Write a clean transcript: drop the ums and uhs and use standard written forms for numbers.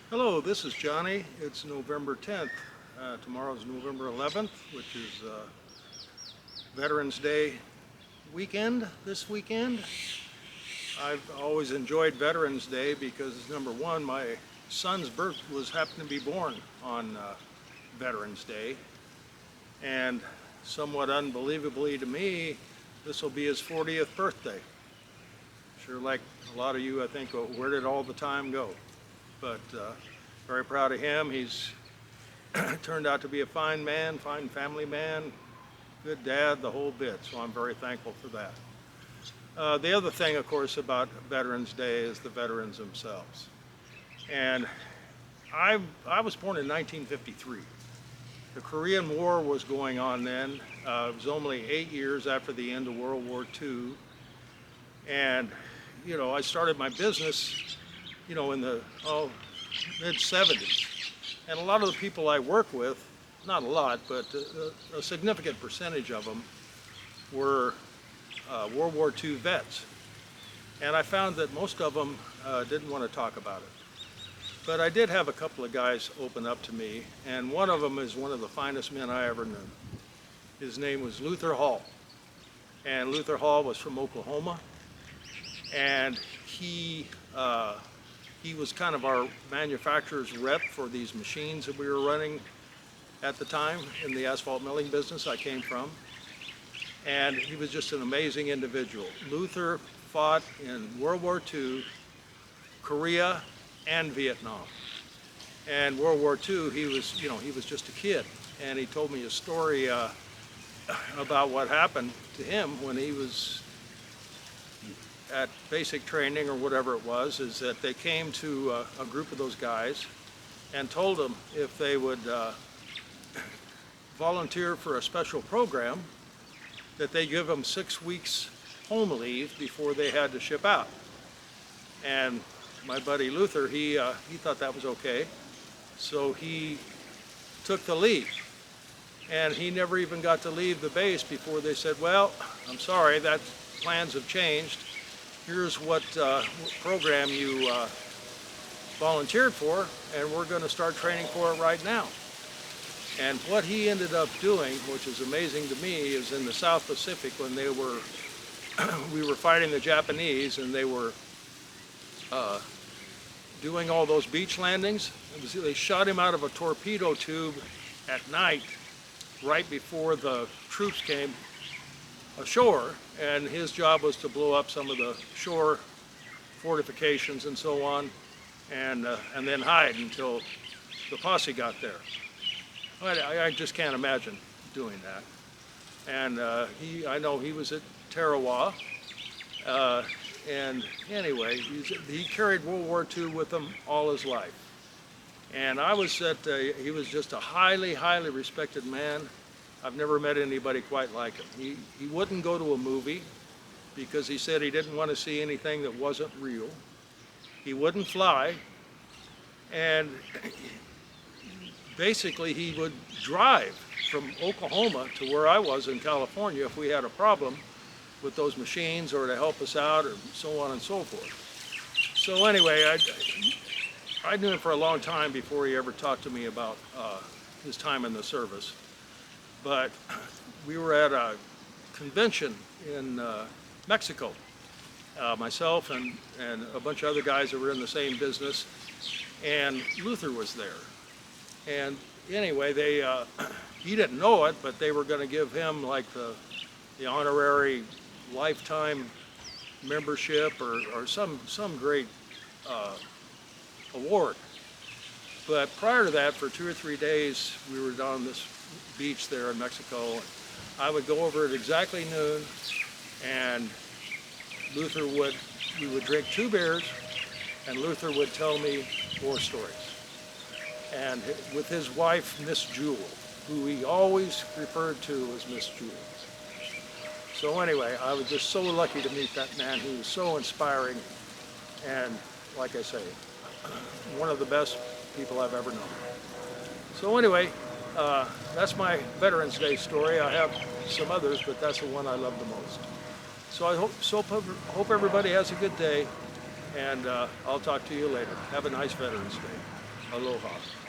Hello, this is Johnny. It's November 10th. Tomorrow's November 11th, which is Veterans Day weekend this weekend. I've always enjoyed Veterans Day because, number one, my son's birth happened to be born on Veterans Day. And somewhat unbelievably to me, this will be his 40th birthday. Sure, like a lot of you, I think, where did all the time go? But very proud of him. He's turned out to be a fine man, fine family man, good dad, the whole bit. So I'm very thankful for that. The other thing, of course, about Veterans Day is the veterans themselves. And I was born in 1953. The Korean War was going on then. It was only 8 years after the end of World War II. And, I started my business in the mid-70s. And a lot of the people I work with, not a lot, but a significant percentage of them were World War II vets. And I found that most of them didn't want to talk about it. But I did have a couple of guys open up to me, and one of them is one of the finest men I ever knew. His name was Luther Hall. And Luther Hall was from Oklahoma. And he was kind of our manufacturer's rep for these machines that we were running at the time in the asphalt milling business I came from. And he was just an amazing individual. Luther fought in World War II, Korea, and Vietnam. And World War II, he was just a kid. And he told me a story about what happened to him when he was at basic training or whatever it was, is that they came to a group of those guys and told them if they would volunteer for a special program, that they give them 6 weeks home leave before they had to ship out. And my buddy Luther, he thought that was okay, so he took the leave. And he never even got to leave the base before they said, well, I'm sorry, that plans have changed. Here's what program you volunteered for, and we're going to start training for it right now. And what he ended up doing, which is amazing to me, is in the South Pacific when we were fighting the Japanese, and they were doing all those beach landings. They shot him out of a torpedo tube at night, right before the troops came ashore, and his job was to blow up some of the shore fortifications and so on, and then hide until the posse got there. I just can't imagine doing that. And I know he was at Tarawa, and anyway, he carried World War II with him all his life. And he was just a highly, highly respected man. I've never met anybody quite like him. He wouldn't go to a movie because he said he didn't want to see anything that wasn't real. He wouldn't fly. And basically he would drive from Oklahoma to where I was in California if we had a problem with those machines or to help us out or so on and so forth. So anyway, I knew him for a long time before he ever talked to me about his time in the service. But we were at a convention in Mexico, myself and a bunch of other guys that were in the same business, and Luther was there. And anyway, he didn't know it, but they were going to give him like the honorary lifetime membership or some great award. But prior to that, for 2 or 3 days, we were down this beach there in Mexico. I would go over at exactly noon, and we would drink 2 beers, and Luther would tell me war stories. And with his wife, Miss Jewel, who he always referred to as Miss Jewel. So anyway, I was just so lucky to meet that man. He was so inspiring, and like I say, one of the best people I've ever known. So anyway, that's my Veterans Day story. I have some others, but that's the one I love the most. So I hope everybody has a good day, and I'll talk to you later. Have a nice Veterans Day. Aloha.